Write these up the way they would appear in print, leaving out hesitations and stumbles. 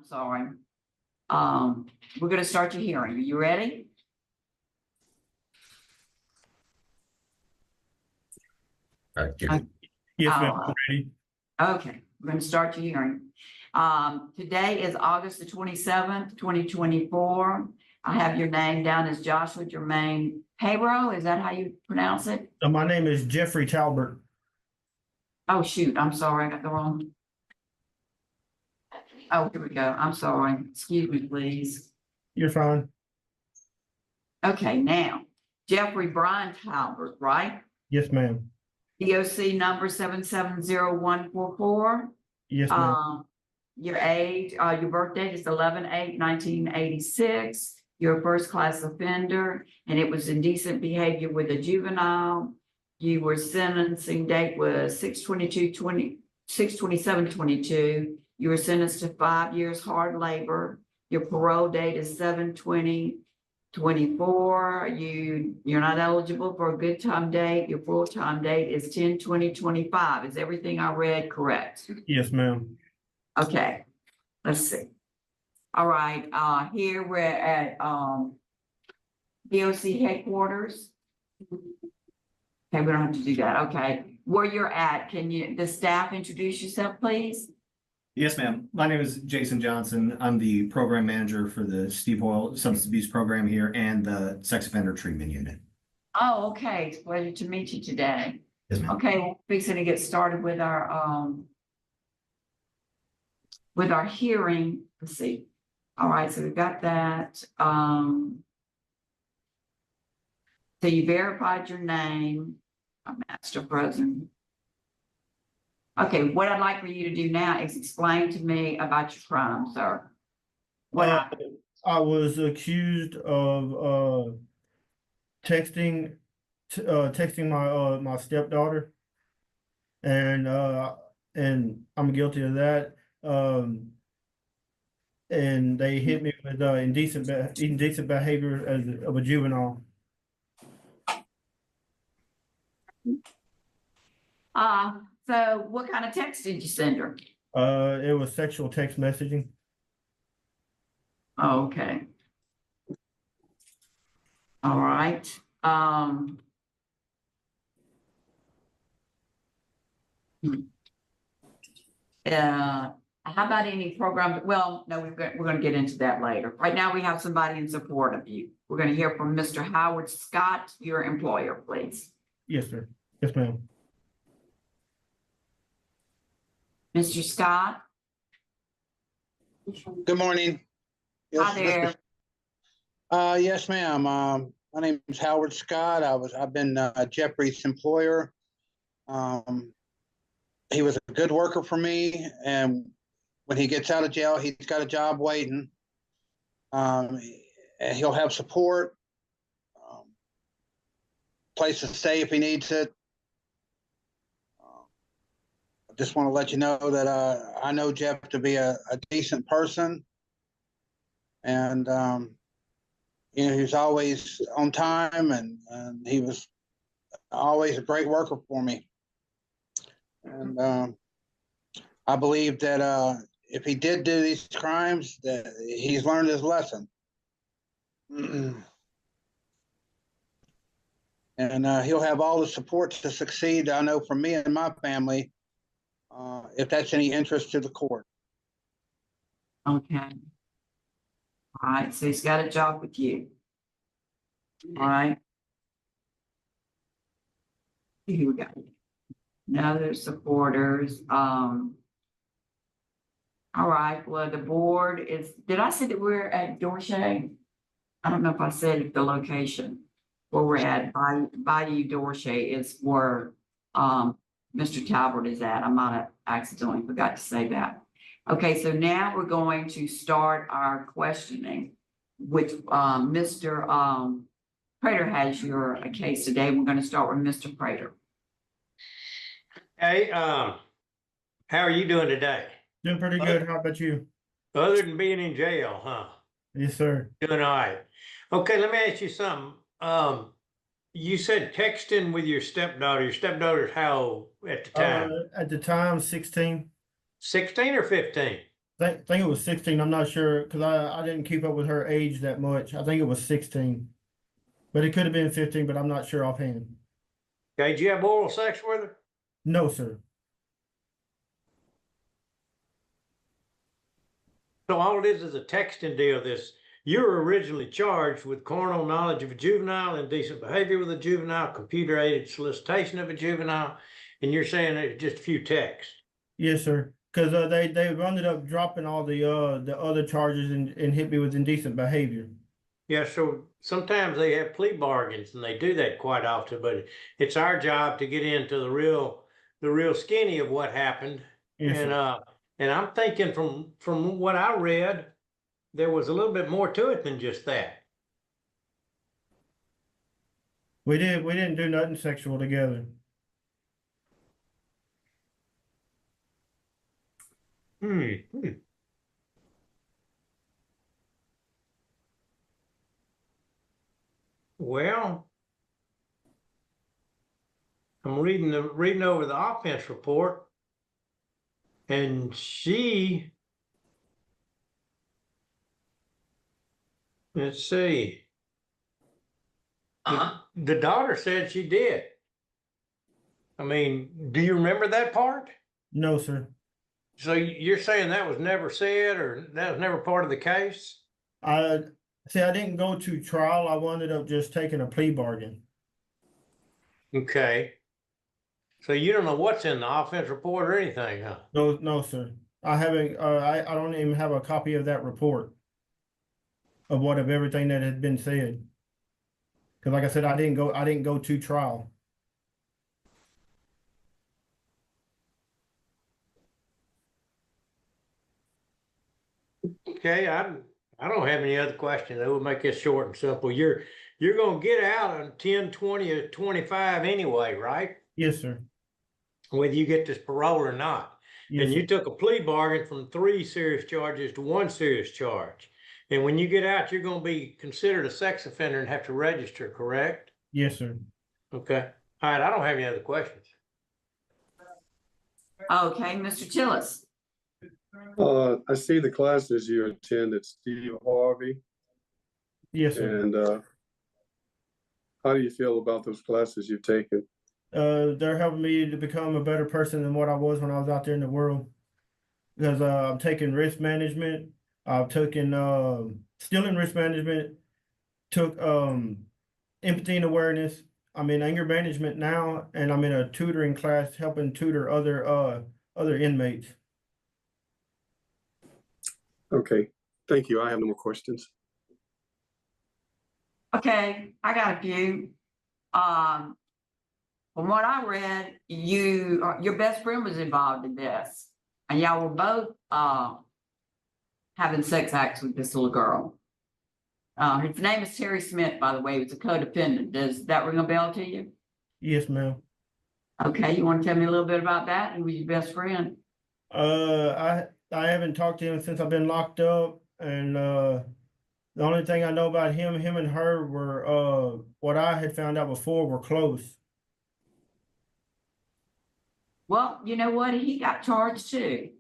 I'm sorry. We're gonna start your hearing. Are you ready? Yes, ma'am. Oh, Ready? okay, we're gonna start your hearing. Today is August the 27th, 2024. I have your name down as Joshua Jermaine Payroll. Is that how you pronounce it? My name is Jeffrey Talbert. Oh, shoot, I'm sorry, I got the wrong. Oh, here we go. I'm sorry. Excuse me, please. You're fine. Okay, now, Jeffrey Brian Talbert, right? Yes, ma'am. DOC number 770144. Yes, ma'am. Your age, your birth date is 11/8/1986. You're a first class offender, and it was indecent behavior with a juvenile. You were sentencing date was 6/27/22. You were sentenced to 5 years hard labor. Your parole date is 7/20/24. You're not eligible for a good time date. Your full time date is 10/20/25. Is everything I read correct? Yes, ma'am. Okay, let's see. All right, here we're at DOC headquarters. Okay, we don't have to do that. Okay, where you're at, can the staff introduce yourself, please? Yes, ma'am. My name is Jason Johnson. I'm the program manager for the Stepdaughter substance abuse program here and the sex offender treatment unit. Oh, okay, it's a pleasure to meet you today. Yes, ma'am. Okay, we're fixing to get started with our hearing. Let's see. All right, so we've got that. So you verified your name, a master president. Okay, what I'd like for you to do now is explain to me about your crime, sir. I was accused of texting my stepdaughter, and I'm guilty of that. And they hit me with indecent behavior of a juvenile. So what kind of text did you send her? It was sexual text messaging. Oh, okay. All right. How about any program? Well, no, we're going to get into that later. Right now, we have somebody in support of you. We're going to hear from Mr. Howard Scott, your employer, please. Yes, sir. Yes, ma'am. Mr. Scott? Good morning. Hi there. Yes, ma'am. My name is Howard Scott. I've been Jeffrey's employer. He was a good worker for me, and when he gets out of jail, he's got a job waiting. And he'll have support, place to stay if he needs it. I just want to let you know that I know Jeff to be a decent person, and he's always on time, and he was always a great worker for me. And I believe that if he did do these crimes, that he's learned his lesson. And he'll have all the support to succeed, I know, from me and my family, if that's any interest to the court. Okay. All right, so he's got a job with you. All right. Here we go. Now there's supporters. All right, well, the board is, did I say that we're at Dorche? I don't know if I said the location where we're at. Bayou Dorche is where Mr. Talbert is at. I might have accidentally forgot to say that. Okay, so now we're going to start our questioning, which Mr. Prater has your case today. We're going to start with Mr. Prater. Hey, how are you doing today? Doing pretty good. How about you? Other than being in jail, huh? Yes, sir. Doing all right. Okay, let me ask you something. You said texting with your stepdaughter. Your stepdaughter's how old at the time? At the time, 16. 16 or 15? think it was 16. I'm not sure because I didn't keep up with her age that much. I think it was 16, but it could have been 15, but I'm not sure offhand. Okay, did you have oral sex with her? No, sir. So all it is a texting deal. You were originally charged with carnal knowledge of a juvenile, indecent behavior with a juvenile, computer aided solicitation of a juvenile, and you're saying it's just a few texts. Yes, sir. Because they ended up dropping all the other charges and hit me with indecent behavior. Yeah, so sometimes they have plea bargains and they do that quite often, but it's our job to get into the real skinny of what happened. Yes, And sir. and I'm thinking from what I read, there was a little bit more to it than just that. We didn't do nothing sexual together. Hmm. Well, I'm reading over the offense report, and let's see. The daughter said she did. I mean, do you remember that part? No, sir. So you're saying that was never said or that was never part of the case? I see. I didn't go to trial. I wound up just taking a plea bargain. Okay. So you don't know what's in the offense report or anything, huh? No, no, sir. I haven't. I don't even have a copy of that report of everything that had been said. Because, like I said, I didn't go to trial. Okay, I don't have any other questions. That would make this short and simple. You're gonna get out on 10, 20, or 25 anyway, right? Yes, sir. Whether you get this parole or not. Yes, And sir. you took a plea bargain from 3 serious charges to 1 serious charge. And when you get out, you're gonna be considered a sex offender and have to register, correct? Yes, sir. Okay. All right, I don't have any other questions. Okay, Mr. Chillis. I see the classes you attend at Steve Harvey, Yes, sir. and how do you feel about those classes you've taken? They're helping me to become a better person than what I was when I was out there in the world. Because I'm taking risk management. I've taken still in risk management. Took empathy and awareness. I'm in anger management now, and I'm in a tutoring class helping tutor other inmates. Okay, thank you. I have no more questions. Okay, I got a few. From what I read, your best friend was involved in this, and y'all were both having sex acts with this little girl. His name is Terry Smith, by the way. He was a co-defendant. Does that ring a bell to you? Yes, ma'am. Okay, you want to tell me a little bit about that? Who was your best friend? I haven't talked to him since I've been locked up, and the only thing I know about him and her were what I had found out before were close. Well, you know what? He got charged too.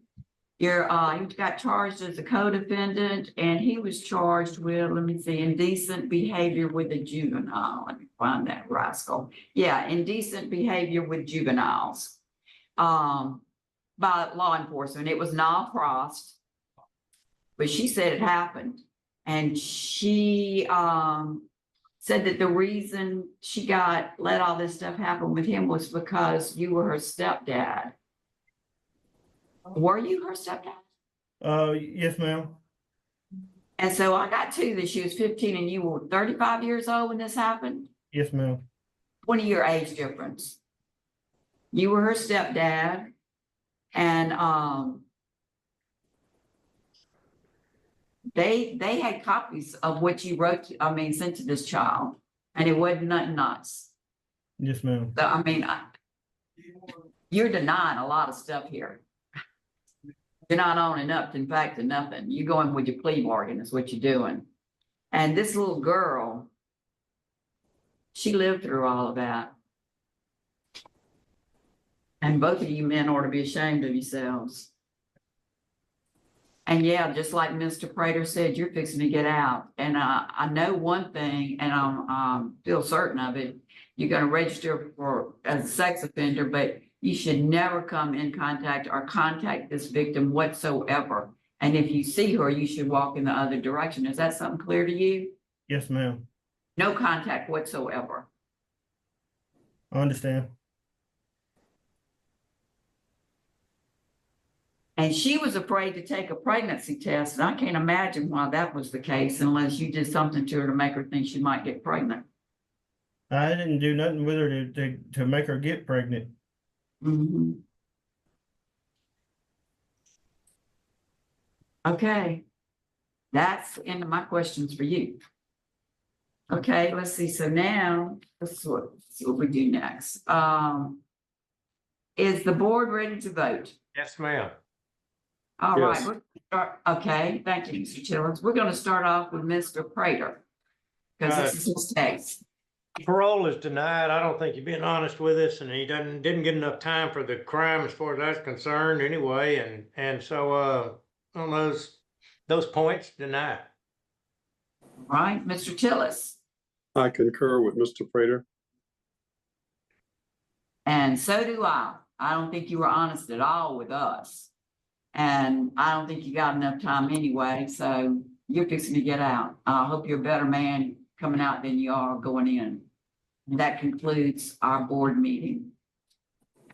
He got charged as a co-defendant, and he was charged with, let me see, indecent behavior with a juvenile. Let me find that rascal. Yeah, indecent behavior with juveniles. By law enforcement. It was not crossed, but she said it happened. And she said that the reason she let all this stuff happen with him was because you were her stepdad. Were you her stepdad? Yes, ma'am. And so I got two that she was 15 and you were 35 years old when this happened. Yes, ma'am. 20-year age difference. You were her stepdad, and they had copies of what you wrote, sent to this child, and it wasn't nothing nice. Yes, ma'am. So, you're denying a lot of stuff here. You're not owning up, in fact, to nothing. You're going with your plea bargain is what you're doing. And this little girl, she lived through all of that. And both of you men ought to be ashamed of yourselves. And yeah, just like Mr. Prater said, you're fixing to get out. And I know one thing, and I'm feel certain of it. You're gonna register for as a sex offender, but you should never come in contact or contact this victim whatsoever. And if you see her, you should walk in the other direction. Is that something clear to you? Yes, ma'am. No contact whatsoever. I understand. And she was afraid to take a pregnancy test, and I can't imagine why that was the case unless you did something to her to make her think she might get pregnant. I didn't do nothing with her to make her get pregnant. Mhm. Okay. That's the end of my questions for you. Okay, let's see. So now, let's see what we do next. Is the board ready to vote? Yes, ma'am. All right, Yes. okay, thank you, Mr. Tillins. We're gonna start off with Mr. Prater. Because this is his case. Parole is denied. I don't think you're being honest with us, and he didn't get enough time for the crime as far as that's concerned anyway, and so, on those points, denied. Right, Mr. Tillis, I concur with Mr. Prater. and so do I. I don't think you were honest at all with us. And I don't think you got enough time anyway, so you're fixing to get out. I hope you're a better man coming out than you are going in. And that concludes our board meeting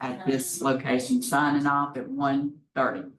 at this location, signing off at 1:30.